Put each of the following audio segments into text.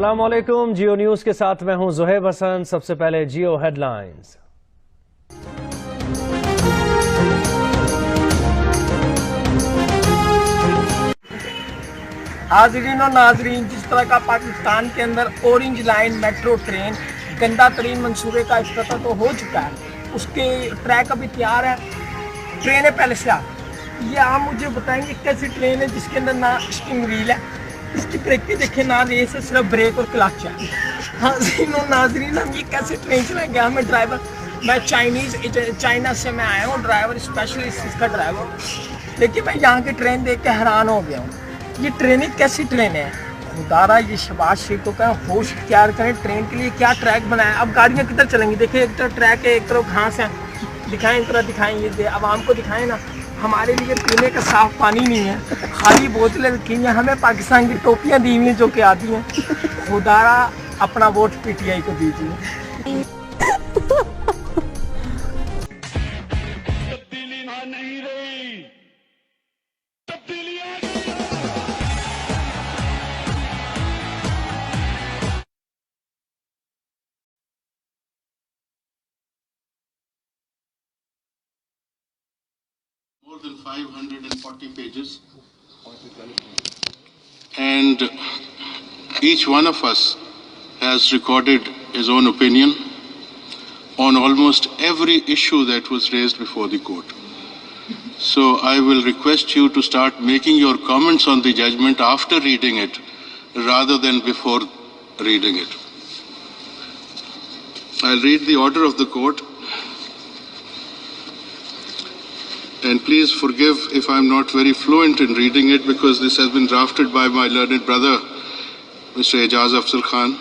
अस्सलामुअलैकुम, जियो न्यूज के साथ मैं हूं ज़ुहैब हसन। सबसे पहले जियो हेडलाइंस। हाजरीन और नाजरीन, जिस तरह का पाकिस्तान के अंदर ऑरेंज लाइन मेट्रो ट्रेन गंदा तरीन मंसूबे का इफ्तिताह तो हो चुका है, उसके ट्रैक अभी तैयार है, ट्रेनें पहले से आ। ये आप मुझे बताएंगे कैसी ट्रेन है जिसके अंदर ना स्टीयरिंग व्हील है, इसकी ब्रेकें देखें ना रेस है, सिर्फ ब्रेक और क्लच है। हाजरीन और नाजरीन, हम ये कैसे ट्रेन चलाएंगे? हमें ड्राइवर, मैं चाइना से मैं आया हूँ, ड्राइवर स्पेशलिस्ट इसका ड्राइवर, लेकिन मैं यहाँ की ट्रेन देख के हैरान हो गया हूँ। ये ट्रेनें कैसी ट्रेन है? खुदारा ये शहबाज शरीफ को कहें होश इख्तियार करें, ट्रेन के लिए क्या ट्रैक बनाया। अब गाड़ियाँ किधर चलेंगी? देखिए, एक तरफ ट्रैक है, एक तरफ घास है, दिखाएं, एक तरफ दिखाएं, ये आवाम को दिखाएं ना। हमारे लिए पीने का साफ पानी नहीं है, खाली बोतलें रखी हैं, हमें पाकिस्तान की टोपियाँ दी हुई हैं जो कि आती हैं। खुदारा अपना वोट पीटीआई को दीजिए। More than 540 pages, and each one of us has recorded his own opinion on almost every issue that was raised before the court. So I will request you to start making your comments on the judgment after reading it rather than before reading it. I'll read the order of the court. And please forgive if I'm not very fluent in reading it, because this has been drafted by my learned brother, Mr. Ejaz Afzal Khan.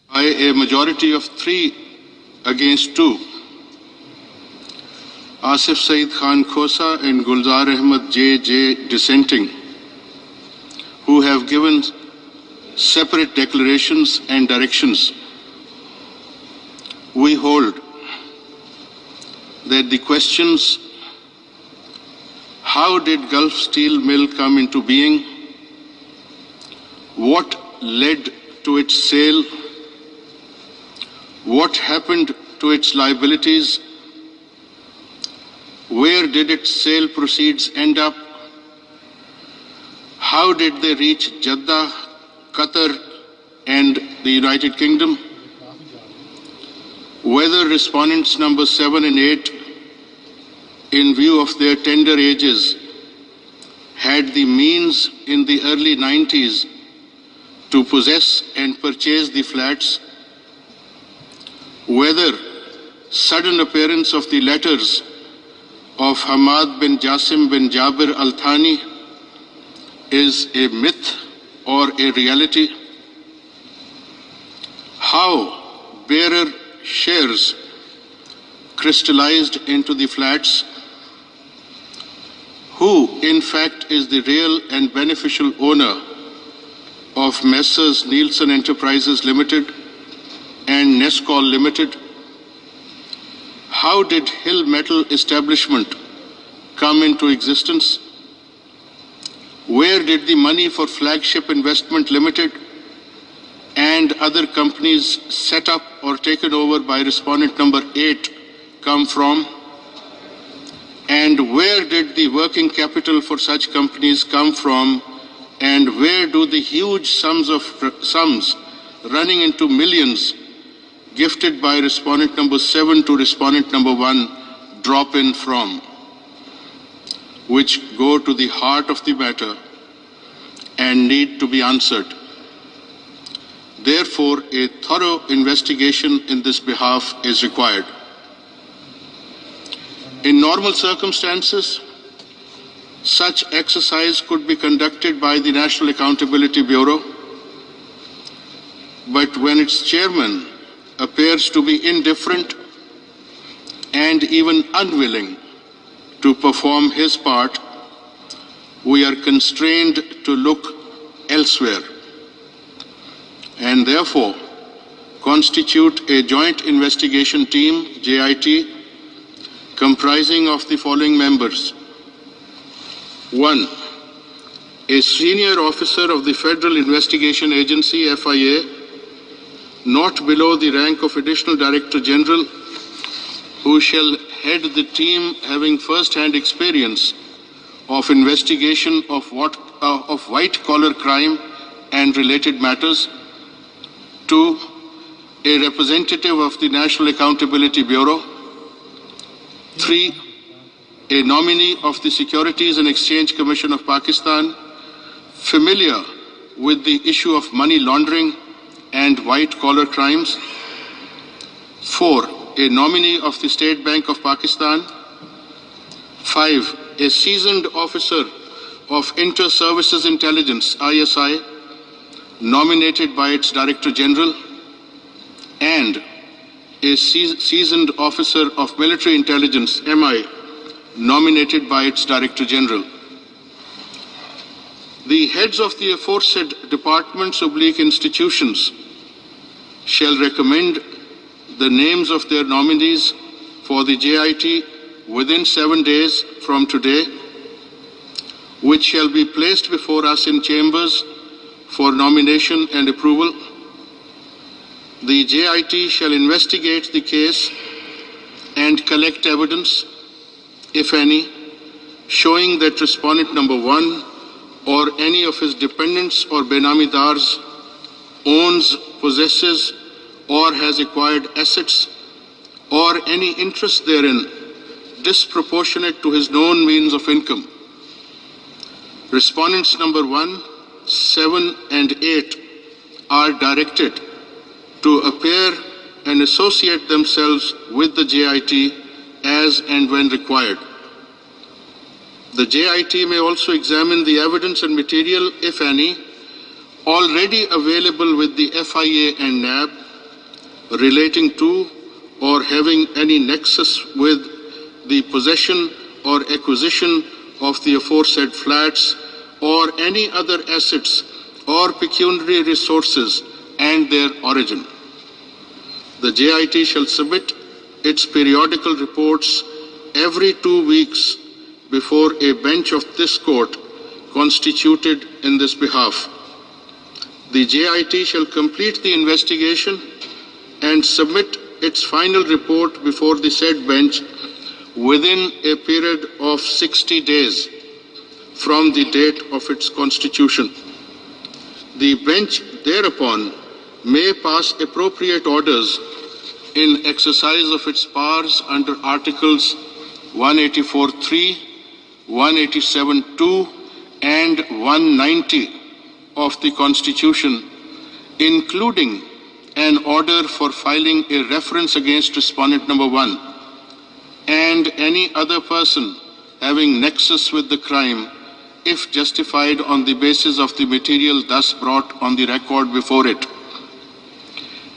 By a majority of 3 against 2, Asif Saeed Khan Khosa and Gulzar Ahmad J. dissenting, who have given separate declarations and directions, we hold that the questions, how did Gulf Steel Mill come into being, what led to its sale, what happened to its liabilities, where did its sale proceeds end up, how did they reach Jeddah, Qatar and the United Kingdom, whether respondents number 7 and 8, in view of their tender ages, had the means in the early 90s to possess and purchase the flats, whether sudden appearance of the letters of Hamad bin Jasim bin Jabir al-Thani is a myth or a reality, how bearer shares crystallized into the flats, who in fact is the real and beneficial owner of Messrs. Nielsen Enterprises Limited and Nescol Limited, how did Hill Metal Establishment come into existence, where did the money for Flagship Investment Limited and other companies set up or taken over by respondent number 8 come from, and where did the working capital for such companies come from, and where do the huge sums running into millions gifted by respondent number 7 to respondent number 1 drop in from, which go to the heart of the matter and need to be answered. Therefore, a thorough investigation in this behalf is required. In normal circumstances, such exercise could be conducted by the National Accountability Bureau, but when its chairman appears to be indifferent and even unwilling to perform his part, we are constrained to look elsewhere, and therefore constitute a joint investigation team, JIT, comprising of the following members. 1. a senior officer of the Federal Investigation Agency, FIA, not below the rank of Additional Director General, who shall head the team having first-hand experience of investigation of white-collar crime and related matters. 2. A representative of the National Accountability Bureau. 3. A nominee of the Securities and Exchange Commission of Pakistan, familiar with the issue of money laundering and white-collar crimes. 4. A nominee of the State Bank of Pakistan. 5. A seasoned officer of Inter-Services Intelligence, ISI, nominated by its Director General, and a seasoned officer of Military Intelligence, MI, nominated by its Director General. The heads of the aforesaid departments/institutions shall recommend the names of their nominees for the JIT within 7 days from today, which shall be placed before us in chambers for nomination and approval. The JIT shall investigate the case and collect evidence, if any, showing that respondent number 1 or any of his dependents or benamidars owns, possesses, or has acquired assets or any interest therein disproportionate to his known means of income. Respondents number 1, 7, and 8 are directed to appear and associate themselves with the JIT as and when required. The JIT may also examine the evidence and material, if any, already available with the FIA and NAB relating to or having any nexus with the possession or acquisition of the aforesaid flats or any other assets or pecuniary resources and their origin. The JIT shall submit its periodical reports every 2 weeks before a bench of this court constituted in this behalf. The JIT shall complete the investigation and submit its final report before the said bench within a period of 60 days from the date of its constitution. The bench thereupon may pass appropriate orders in exercise of its powers under Articles 184(3), 187(2), and 190 of the Constitution, including an order for filing a reference against respondent number 1 and any other person having nexus with the crime, if justified on the basis of the material thus brought on the record before it.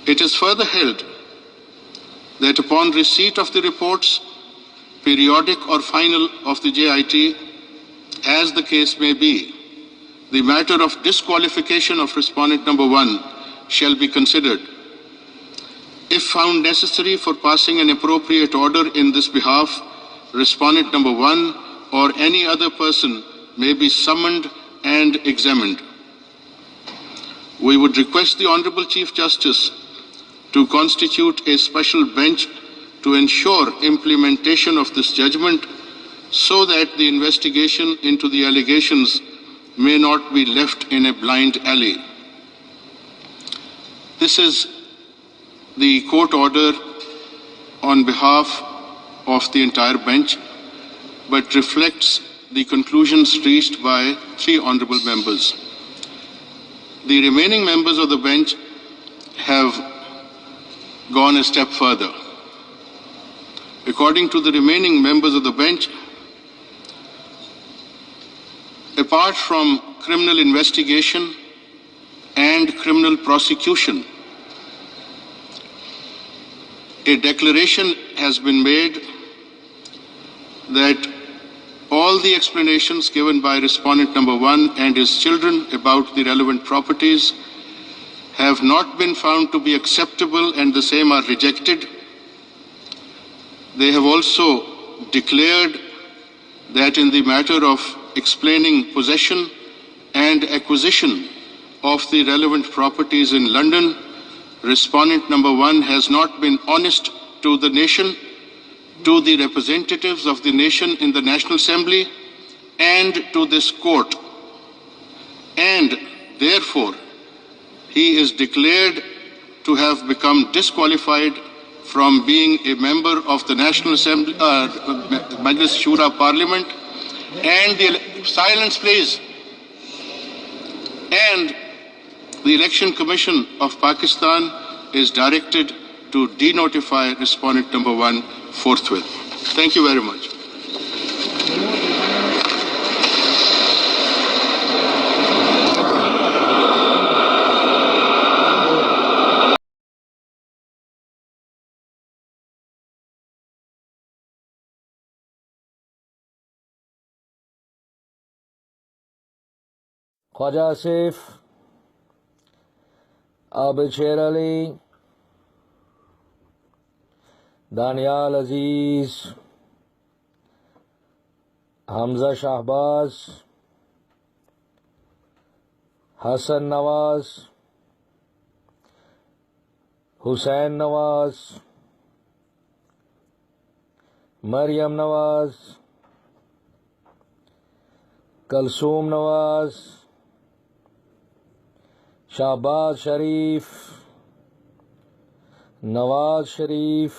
It is further held that upon receipt of the reports, periodic or final, of the JIT, as the case may be, the matter of disqualification of respondent number 1 shall be considered. If found necessary for passing an appropriate order in this behalf, respondent number 1 or any other person may be summoned and examined. We would request the Honorable Chief Justice to constitute a special bench to ensure implementation of this judgment so that the investigation into the allegations may not be left in a blind alley. This is the court order on behalf of the entire bench, but reflects the conclusions reached by 3 honorable members. The remaining members of the bench have gone a step further. According to the remaining members of the bench, apart from criminal investigation and criminal prosecution, a declaration has been made that all the explanations given by respondent number 1 and his children about the relevant properties have not been found to be acceptable and the same are rejected. They have also declared that in the matter of explaining possession and acquisition of the relevant properties in London, respondent number 1 has not been honest to the nation, to the representatives of the nation in the National Assembly, and to this court. And therefore, he is declared to have become disqualified from being a member of the National Assembly, Majlis Shura Parliament, and silence please. And the Election Commission of Pakistan is directed to denotify respondent number 1 forthwith. Thank you very much. Khwaja Asif, Abid शेर अली, दानियाल अजीज, हमजा शाहबाज, हसन नवाज, हुसैन नवाज, मरियम नवाज, कलसूम नवाज, शाहबाज शरीफ, नवाज शरीफ,